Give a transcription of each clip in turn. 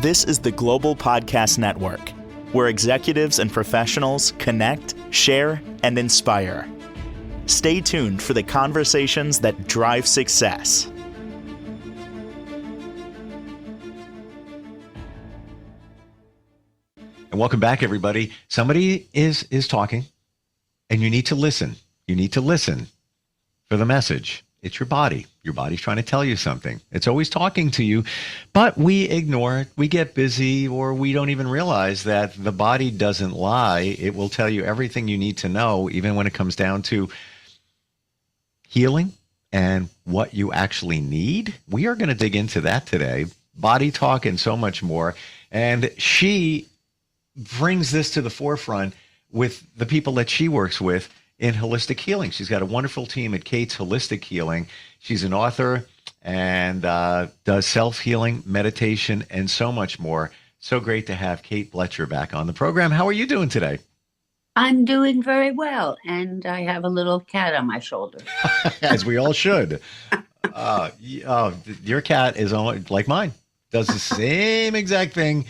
This is the Global Podcast Network, where executives and professionals connect, share, and inspire. Stay tuned for the conversations that drive success. And welcome back, everybody. Somebody is talking, and you need to listen. You need to listen for the message. It's your body. Your body's trying to tell you something. It's always talking to you, but we ignore it. We get busy, or we don't even realize that the body doesn't lie. It will tell you everything you need to know, even when it comes down to healing and what you actually need. We are going to dig into that today. Body talk and so much more. And she brings this to the forefront with the people that she works with in holistic healing. She's got a wonderful team at Kate's Holistic Healing. She's an author and does self-healing, meditation, and so much more. So great to have Kate Blecher back on the program. How are you doing today? I'm doing very well, and I have a little cat on my shoulder. As we all should. Your cat is like mine. Does the same exact thing.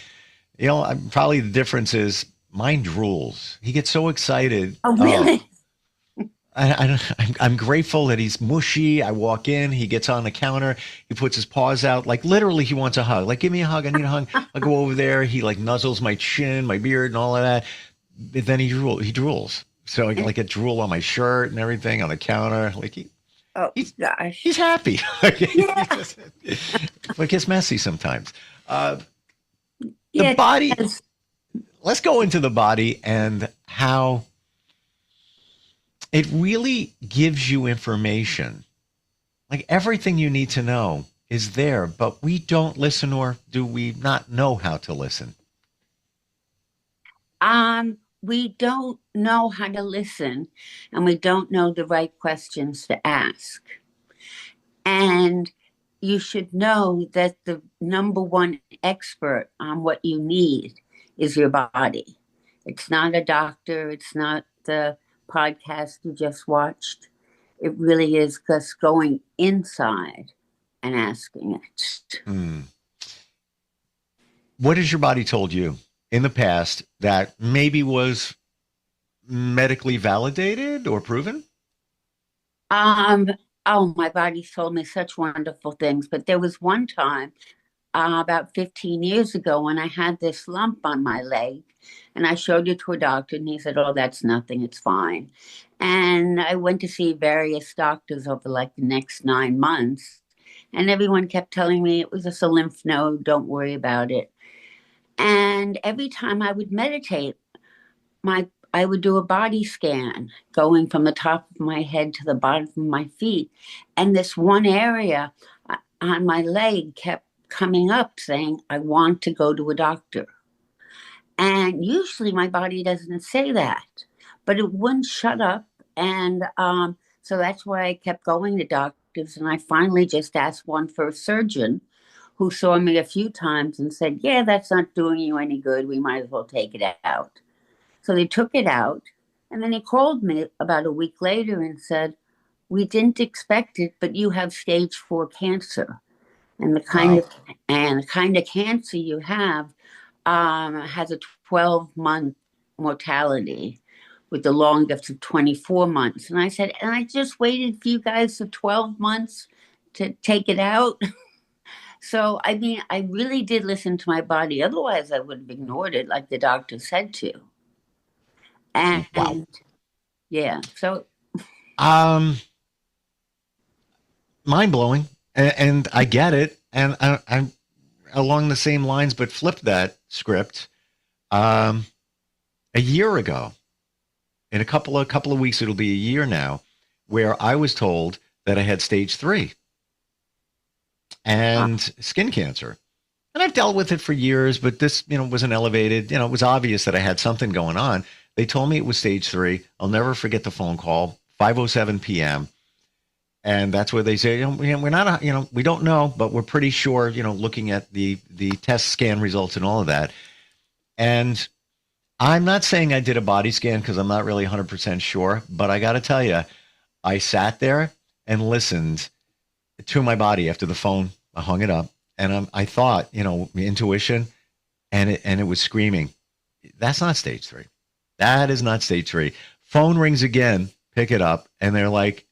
You know, probably the difference is mine drools. He gets so excited. Oh, really? I'm grateful that he's mushy. I walk in, he gets on the counter, he puts his paws out, like literally he wants a hug. Like, give me a hug, I need a hug. I go over there, he like nuzzles my chin, my beard and all of that. But then he drools. So I get drool on my shirt and everything on the counter. Like he's happy. Yeah. But it gets messy sometimes. The body, let's go into the body and how it really gives you information. Like everything you need to know is there, but we don't listen, or do we not know how to listen? We don't know how to listen, and we don't know the right questions to ask. And you should know that the number one expert on what you need is your body. It's not a doctor. It's not the podcast you just watched. It really is just going inside and asking it. What has your body told you in the past that maybe was medically validated or proven? My body told me such wonderful things, but there was one time about 15 years ago when I had this lump on my leg, and I showed it to a doctor, and he said, "Oh, that's nothing, it's fine." And I went to see various doctors over like the next 9 months, and everyone kept telling me it was just a lymph node, don't worry about it. And every time I would meditate, I would do a body scan going from the top of my head to the bottom of my feet. And this one area on my leg kept coming up saying, "I want to go to a doctor." And usually my body doesn't say that, but it wouldn't shut up. And so that's why I kept going to doctors. And I finally just asked one for a surgeon who saw me a few times and said, "Yeah, that's not doing you any good. We might as well take it out." So they took it out. And then he called me about a week later and said, "We didn't expect it, but you have stage 4 cancer. And the kind of cancer you have has a 12-month mortality with the longest of 24 months. And I said, "And I just waited for you guys for 12 months to take it out." So, I mean, I really did listen to my body. Otherwise, I would have ignored it like the doctor said to. And Wow. Yeah, so. Mind-blowing. And I get it. And I'm along the same lines, but flip that script. A year ago, in a couple of weeks, it'll be a year now, where I was told that I had stage 3 and skin cancer. And I've dealt with it for years, but this, wasn't elevated. It was obvious that I had something going on. They told me it was stage 3. I'll never forget the phone call, 5:07 p.m. And that's where they say, we're not, we don't know, but we're pretty sure, looking at the test scan results and all of that. And I'm not saying I did a body scan because I'm not really 100% sure, but I got to tell you, I sat there and listened to my body after the phone. I hung it up, and I thought, intuition, and it was screaming. That's not stage 3. That is not stage 3. Phone rings again, pick it up, and they're like,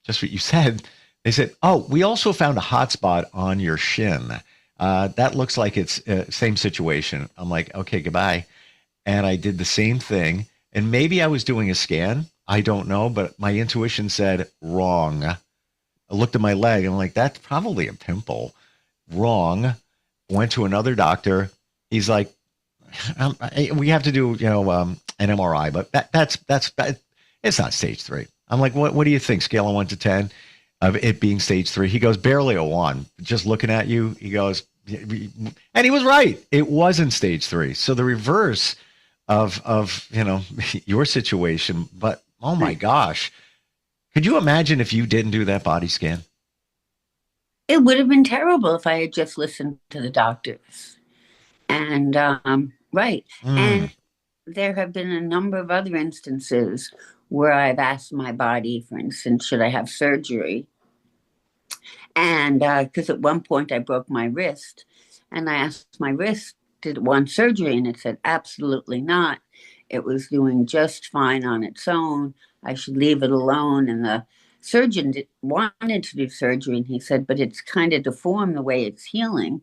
just what you said. They said, oh, we also found a hot spot on your shin. That looks like it's same situation. I'm like, okay, goodbye. And I did the same thing. And maybe I was doing a scan. I don't know, but my intuition said wrong. I looked at my leg and I'm like, that's probably a pimple. Wrong. Went to another doctor. He's like, we have to do, an MRI, but that's it's not stage 3. I'm like, what do you think? Scale of 1 to 10 of it being stage 3. He goes, barely a 1. Just looking at you, he goes, and he was right. It wasn't stage 3. So the reverse of your situation. But oh my gosh, could you imagine if you didn't do that body scan? It would have been terrible if I had just listened to the doctors. And right. And there have been a number of other instances where I've asked my body, for instance, should I have surgery? And because at one point I broke my wrist, and I asked my wrist, did it want surgery? And it said, absolutely not. It was doing just fine on its own. I should leave it alone. And the surgeon wanted to do surgery, and he said, but it's kind of deformed the way it's healing.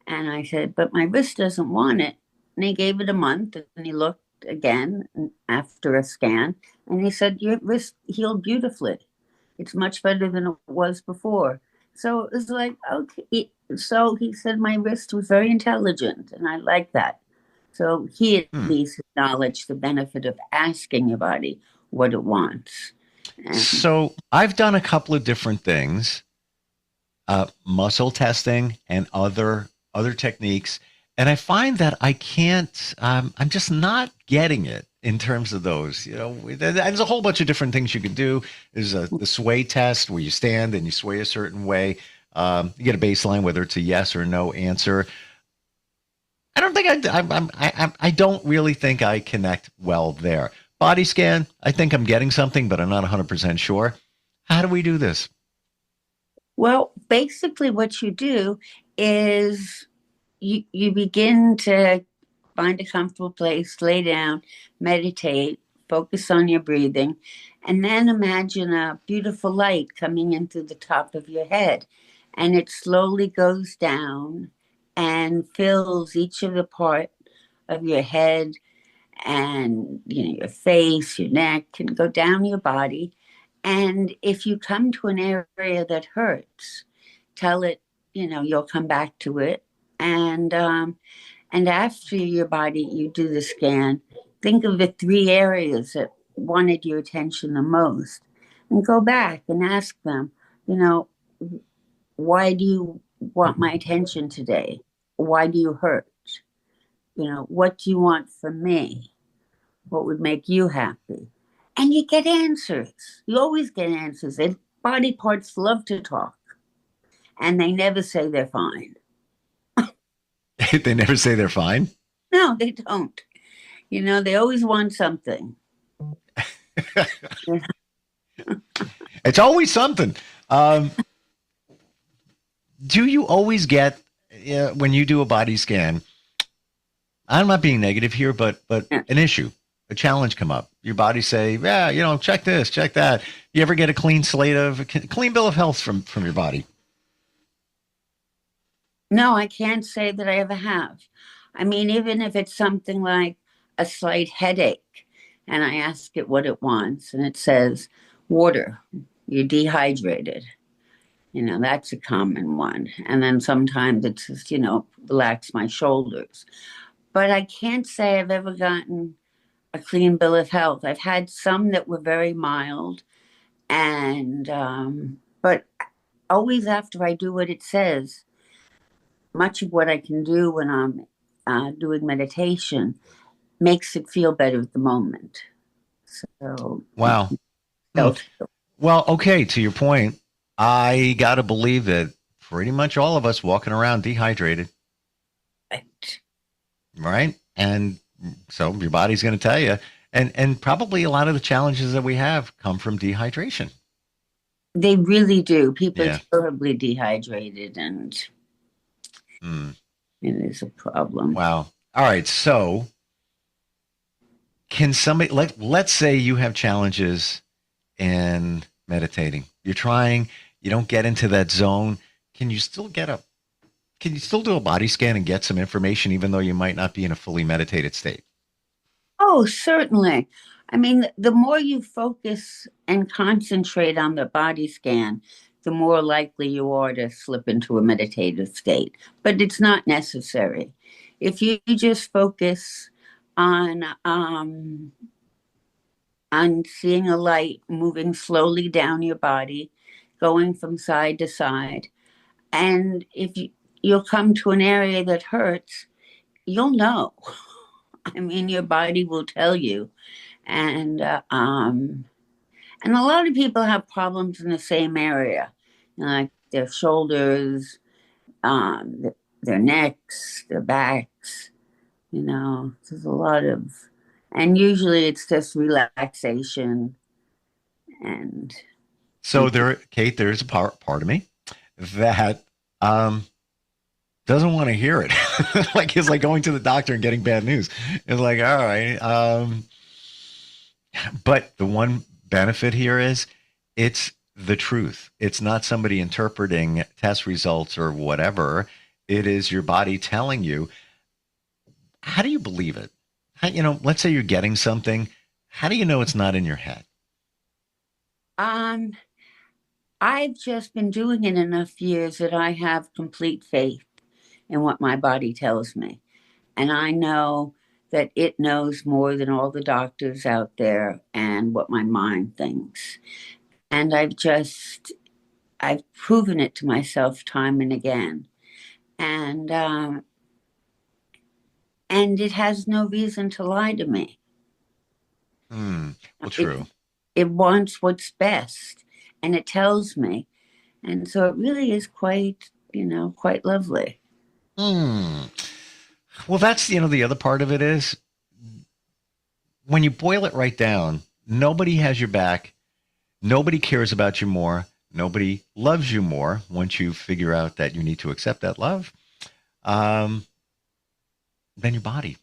And I said, but my wrist doesn't want it. And he gave it a month, and he looked again after a scan, and he said, your wrist healed beautifully. It's much better than it was before. So it was like, okay. So he said my wrist was very intelligent, and I like that. So he at least acknowledged the benefit of asking your body what it wants. And So I've done a couple of different things, muscle testing and other techniques, and I find that I can't. I'm just not getting it in terms of those. There's a whole bunch of different things you can do. There's the sway test where you stand and you sway a certain way. You get a baseline, whether it's a yes or no answer. I don't think I don't really think I connect well there. Body scan, I think I'm getting something, but I'm not 100% sure. How do we do this? well, basically, what you do is you begin to find a comfortable place, lay down, meditate, focus on your breathing, and then imagine a beautiful light coming in through the top of your head. And it slowly goes down and fills each of the part of your head and your face, your neck, can go down your body. And if you come to an area that hurts, tell it, you'll come back to it. And after your body, you do the scan, think of the 3 areas that wanted your attention the most, and go back and ask them, you know, why do you want my attention today? Why do you hurt? What do you want from me? What would make you happy? And you get answers. You always get answers. And body parts love to talk, and they never say they're fine. They never say they're fine. No, they don't. They always want something. It's always something. Do you always get when you do a body scan? I'm not being negative here, but an issue, a challenge come up. Your body say, yeah, check this, check that. You ever get a clean slate of a clean bill of health from your body? No, I can't say that I ever have. I mean, even if it's something like a slight headache, and I ask it what it wants, and it says water, you're dehydrated. That's a common one. And then sometimes it's just, relax my shoulders. But I can't say I've ever gotten a clean bill of health. I've had some that were very mild, and but always after I do what it says, much of what I can do when I'm doing meditation makes it feel better at the moment. So Wow. Well, okay, to your point, I got to believe that pretty much all of us walking around dehydrated, right? And so your body's going to tell you, and probably a lot of the challenges that we have come from dehydration. They really do. People are terribly dehydrated, and It is a problem. Wow. All right. So can somebody, let's say you have challenges in meditating. You're trying, you don't get into that zone. Can you still can you still do a body scan and get some information even though you might not be in a fully meditated state? Oh, certainly. I mean, the more you focus and concentrate on the body scan, the more likely you are to slip into a meditative state. But it's not necessary. If you just focus on seeing a light moving slowly down your body, going from side to side, and if you'll come to an area that hurts, you'll know. I mean, your body will tell you. And and a lot of people have problems in the same area, like their shoulders, their necks, their backs. There's a lot of, and usually it's just relaxation and So there, Kate, there's a part of me that doesn't want to hear it. Like it's like going to the doctor and getting bad news. It's like, all right. But the one benefit here is it's the truth. It's not somebody interpreting test results or whatever. It is your body telling you. How do you believe it? Let's say you're getting something. How do you know it's not in your head? um I've just been doing it enough years that I have complete faith in what my body tells me. And I know that it knows more than all the doctors out there and what my mind thinks. And I've proven it to myself time and again. And, and it has no reason to lie to me. Well, It, true. it wants what's best and it tells me. And so it really is quite lovely. Hmm. Well, that's, the other part of it is when you boil it right down, nobody has your back. Nobody cares about you more. Nobody loves you more once you figure out that you need to accept that love um, than your body.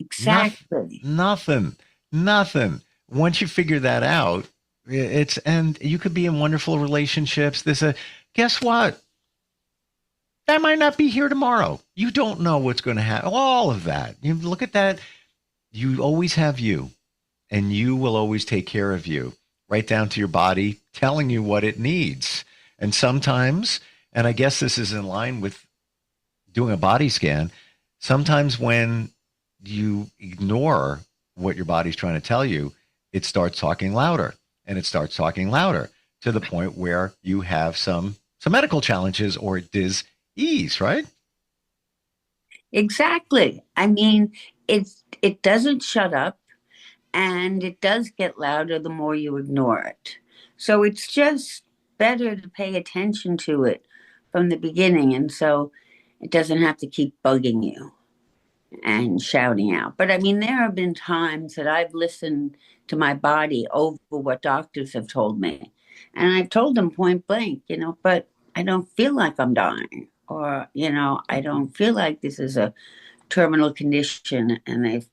Exactly. Nothing. Once you figure that out, and you could be in wonderful relationships. Guess what? That might not be here tomorrow. You don't know what's going to happen. All of that. You look at that. You always have you, and you will always take care of you, right down to your body, telling you what it needs. And sometimes, and I guess this is in line with doing a body scan, sometimes when you ignore what your body's trying to tell you, it starts talking louder, and it starts talking louder to the point where you have some medical challenges or disease, right? Exactly. I mean, it doesn't shut up and it does get louder the more you ignore it. So it's just better to pay attention to it from the beginning and so it doesn't have to keep bugging you and shouting out. But I mean, there have been times that I've listened to my body over what doctors have told me. And I've told them point blank, but I don't feel like I'm dying. Or, I don't feel like this is a terminal condition. And they've,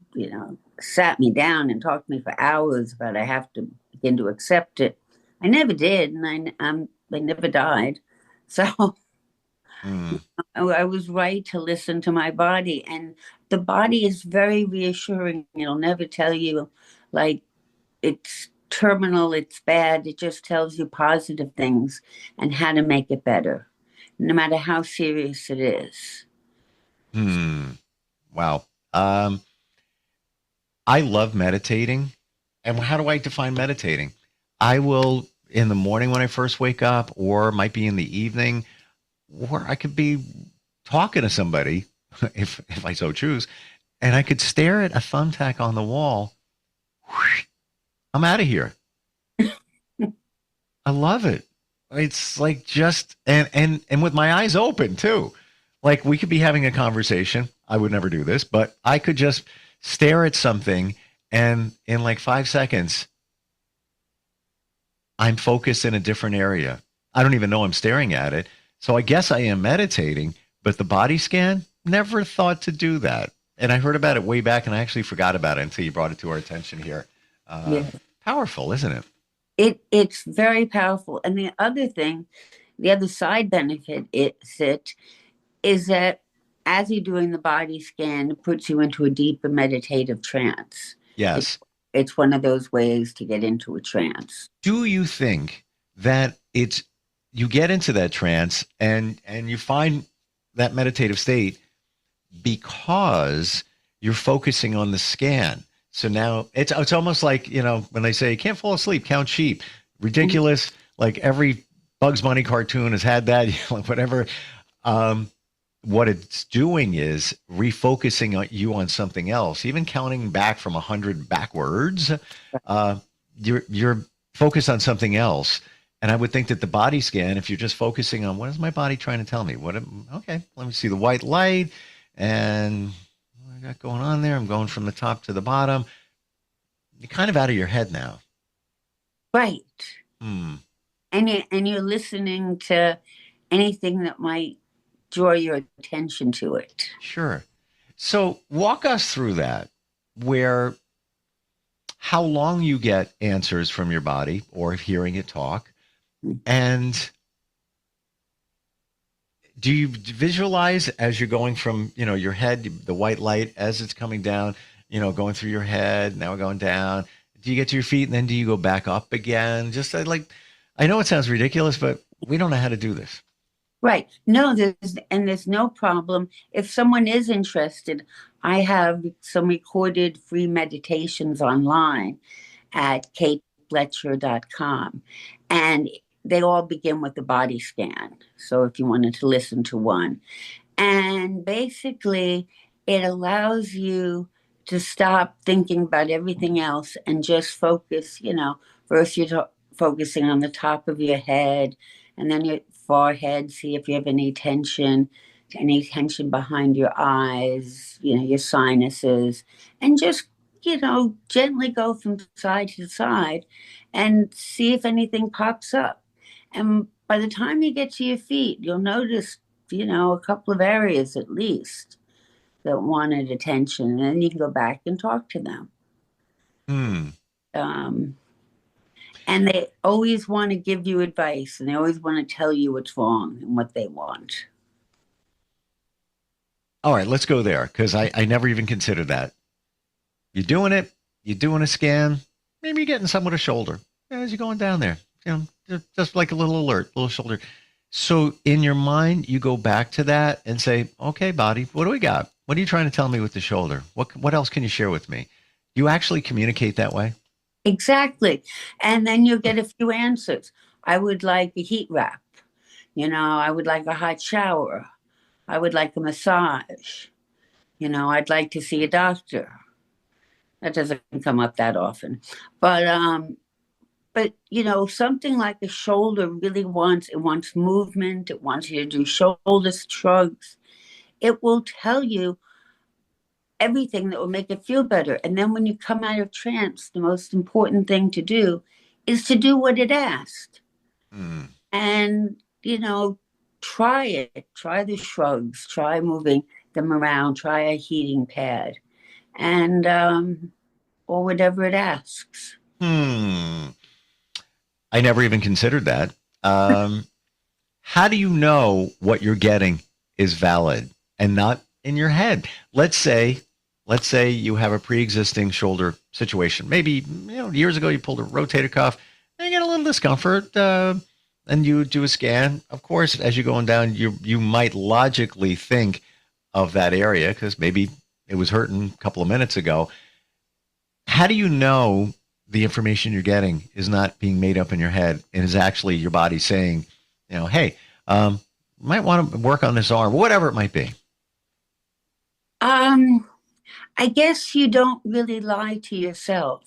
sat me down and talked to me for hours, but I have to begin to accept it. I never did. And I never died. So Mm. I was right to listen to my body. And the body is very reassuring. It'll never tell you like it's terminal, it's bad. It just tells you positive things and how to make it better, no matter how serious it is. Hmm. Wow. Um, I love meditating. And how do I define meditating? I will in the morning when I first wake up, or might be in the evening, or I could be talking to somebody if I so choose, and I could stare at a thumbtack on the wall. I'm out of here. I love it. It's like just and with my eyes open too. Like we could be having a conversation. I would never do this, but I could just stare at something and in like 5 seconds I'm focused in a different area. I don't even know I'm staring at it. So I guess I am meditating, But the body scan, never thought to do that. And I heard about it way back, and I actually forgot about it until you brought it to our attention here. Yeah. Powerful, isn't it? It's very powerful. And the other thing, the other side benefit is that as you're doing the body scan, it puts you into a deeper meditative trance. It's, Yes. it's one of those ways to get into a trance. Do you think that it's you get into that trance and you find that meditative state because you're focusing on the scan? So now it's almost like, when they say you can't fall asleep, count sheep. Ridiculous. Like every Bugs Bunny cartoon has had that, whatever. What it's doing is refocusing you on something else, even counting back from 100 backwards. You're focused on something else. And I would think that the body scan, if you're just focusing on what is my body trying to tell me? Okay, let me see the white light and what I got going on there. I'm going from the top to the bottom. You're kind of out of your head now. Right. Hmm. And you're listening to anything that might draw your attention to it. Sure. So walk us through that, where how long you get answers from your body or hearing it talk. And do you visualize as you're going from, your head, the white light as it's coming down, going through your head, now we're going down. Do you get to your feet and then do you go back up again? Just I know it sounds ridiculous, but we don't know how to do this. Right. No, there's no problem. If someone is interested, I have some recorded free meditations online at kateblecher.com. And they all begin with the body scan. So if you wanted to listen to one. And basically, it allows you to stop thinking about everything else and just focus, first you're focusing on the top of your head and then your forehead, see if you have any tension behind your eyes, your sinuses, and just, gently go from side to side and see if anything pops up. And by the time you get to your feet, you'll notice, a couple of areas at least that wanted attention, and then you can go back and talk to them. And they always want to give you advice, and they always want to tell you what's wrong and what they want. All right, let's go there, because I never even considered that. You're doing it. You're doing a scan. Maybe you're getting some with a shoulder as you're going down there. Just like a little alert, little shoulder. So in your mind, you go back to that and say, okay, body, what do we got? What are you trying to tell me with the shoulder? What else can you share with me? You actually communicate that way? Exactly. And then you'll get a few answers. I would like a heat wrap. I would like a hot shower. I would like a massage. I'd like to see a doctor. That doesn't come up that often. But something like a shoulder really wants movement. It wants you to do shoulder shrugs. It will tell you everything that will make it feel better. And then when you come out of trance, the most important thing to do is to do what it asked. And, try it. Try the shrugs. Try moving them around. Try a heating pad. And, or whatever it asks. I never even considered that. How do you know what you're getting is valid and not in your head? Let's say you have a pre-existing shoulder situation. Maybe, years ago you pulled a rotator cuff and you get a little discomfort, and you do a scan. Of course, as you're going down, you might logically think of that area because maybe it was hurting a couple of minutes ago. How do you know the information you're getting is not being made up in your head and is actually your body saying, hey, might want to work on this arm, whatever it might be? I guess you don't really lie to yourself.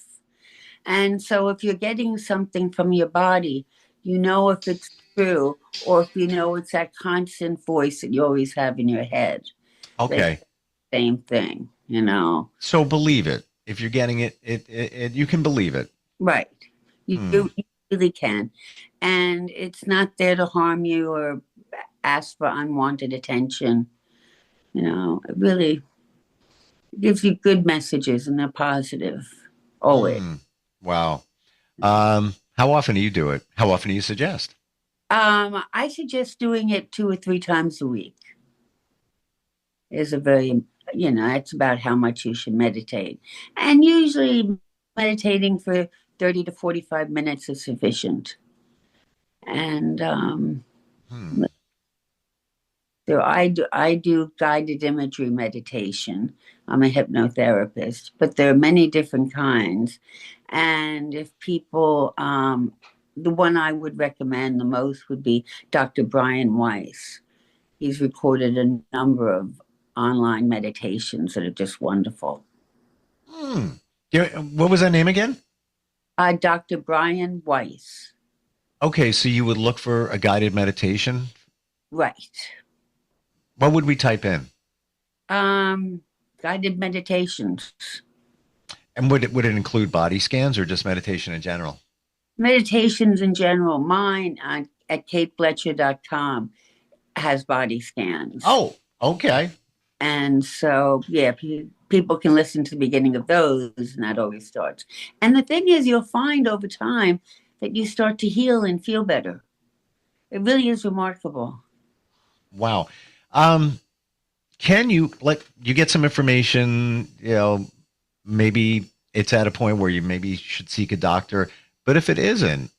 And so if you're getting something from your body, if it's true or if it's that constant voice that you always have in your head. Okay. Same thing, So believe it. If you're getting it, you can believe it. Right. You really can. And it's not there to harm you or ask for unwanted attention. It really gives you good messages and they're positive. Always. Wow. How often do you do it? How often do you suggest? I suggest doing it 2 or 3 times a week. Is a very, it's about how much you should meditate. And usually meditating for 30 to 45 minutes is sufficient. And so I do guided imagery meditation. I'm a hypnotherapist, but there are many different kinds. And if people, the one I would recommend the most would be Dr. Brian Weiss. He's recorded a number of online meditations that are just wonderful. What was that name again? Dr. Brian Weiss. Okay, so you would look for a guided meditation? Right. What would we type in? Guided meditations. And would it include body scans or just meditation in general? Meditations in general. Mine at kateblecher.com has body scans. Oh, okay. And so, yeah, people can listen to the beginning of those, and that always starts. And the thing is, you'll find over time that you start to heal and feel better. It really is remarkable. Wow. Can you get some information, maybe it's at a point where you maybe should seek a doctor, but if it isn't,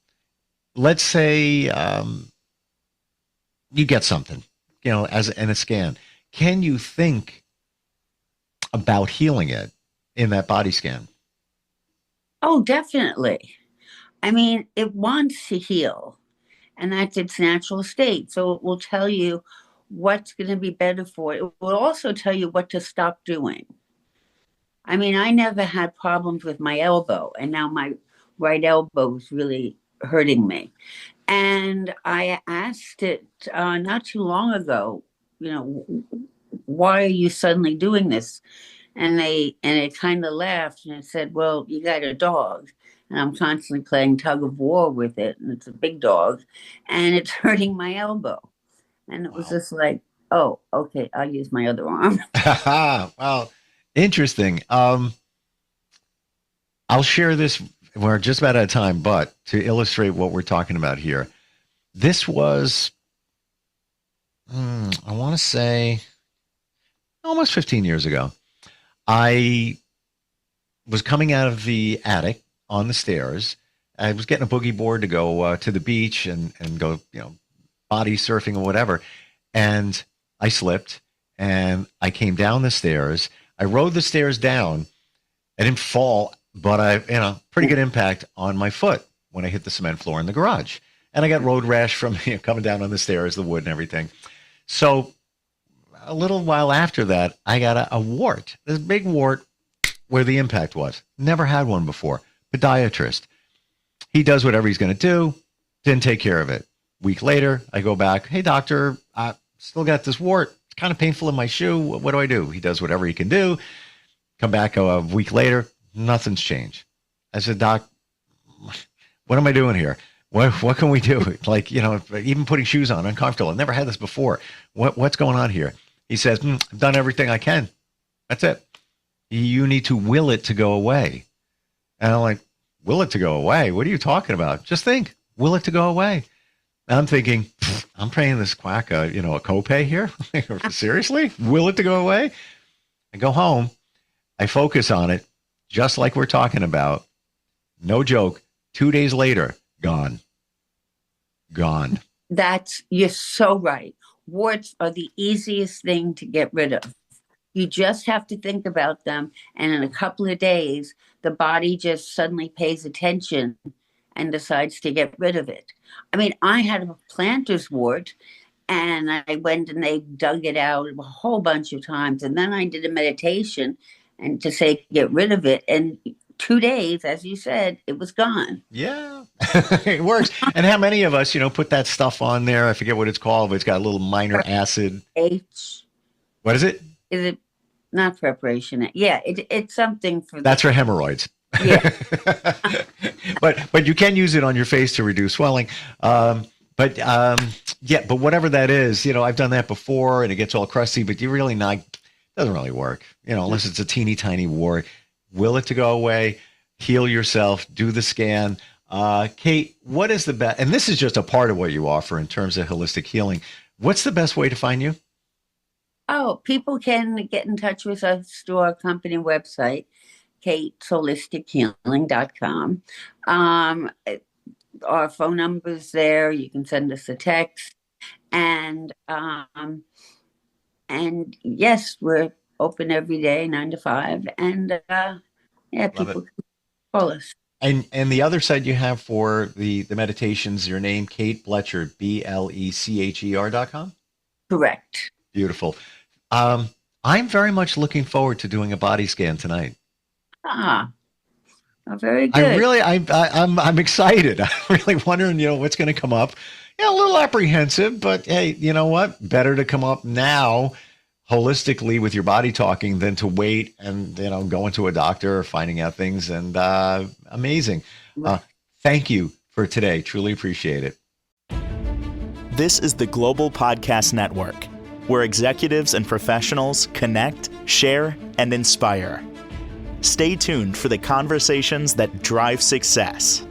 let's say you get something, as in a scan, can you think about healing it in that body scan? Oh, definitely. I mean, it wants to heal, and that's its natural state. So it will tell you what's going to be better for it. It will also tell you what to stop doing. I mean, I never had problems with my elbow, and now my right elbow is really hurting me. And I asked it not too long ago, why are you suddenly doing this? And it kind of laughed and it said, well, you got a dog. And I'm constantly playing tug of war with it. And it's a big dog. And it's hurting my elbow. And it was just like, oh, okay, I'll use my other arm. Wow. Interesting. I'll share this. We're just about out of time, but to illustrate what we're talking about here, this was, I want to say, almost 15 years ago. I was coming out of the attic on the stairs. I was getting a boogie board to go to the beach and go, body surfing or whatever. And I slipped and I came down the stairs. I rode the stairs down. I didn't fall, but I, pretty good impact on my foot when I hit the cement floor in the garage. And I got road rash from coming down on the stairs, the wood and everything. So a little while after that, I got a wart, this big wart where the impact was. Never had one before. Podiatrist. He does whatever he's going to do. Didn't take care of it. Week later, I go back. Hey, doctor, I still got this wart. It's kind of painful in my shoe. What do I do? He does whatever he can do. Come back a week later. Nothing's changed. I said, Doc, what am I doing here? What can we do? Even putting shoes on, uncomfortable. I've never had this before. What's going on here? He says, I've done everything I can. That's it. You need to will it to go away. And I'm like, will it to go away? What are you talking about? Just think, will it to go away? And I'm thinking, I'm paying this quack, a copay here? Seriously? Will it to go away? I go home. I focus on it, just like we're talking about. No joke. 2 days later, gone. You're so right. Warts are the easiest thing to get rid of. You just have to think about them. And in a couple of days, the body just suddenly pays attention and decides to get rid of it. I mean, I had a plantar's wart and I went and they dug it out a whole bunch of times. And then I did a meditation and to say, get rid of it. And 2 days, as you said, it was gone. Yeah, it works. And how many of us, put that stuff on there? I forget what it's called, but it's got a little minor acid. What is it? Is it not preparation? Yeah, it's something for that's for hemorrhoids. Yeah. but you can use it on your face to reduce swelling. But Yeah, but whatever that is, I've done that before and it gets all crusty, but you really not, doesn't really work, unless it's a teeny tiny wart. Will it to go away, heal yourself, do the scan. Kate, what is the best, and this is just a part of what you offer in terms of holistic healing. What's the best way to find you? Oh, people can get in touch with us through our company website, katesholistichealing.com. Our phone number's there. You can send us a text. And yes, we're open every day, 9 to 5. And yeah, people can call us. And the other side you have for the meditations, your name, Kate Blecher, BLECHER.com? Correct. Beautiful. I'm very much looking forward to doing a body scan tonight. Oh, very good. I'm excited. I'm really wondering, what's going to come up. Yeah, a little apprehensive, but hey, you know what? Better to come up now holistically with your body talking than to wait and, going to a doctor or finding out things. And amazing. Thank you for today. Truly appreciate it. This is the Global Podcast Network, where executives and professionals connect, share, and inspire. Stay tuned for the conversations that drive success.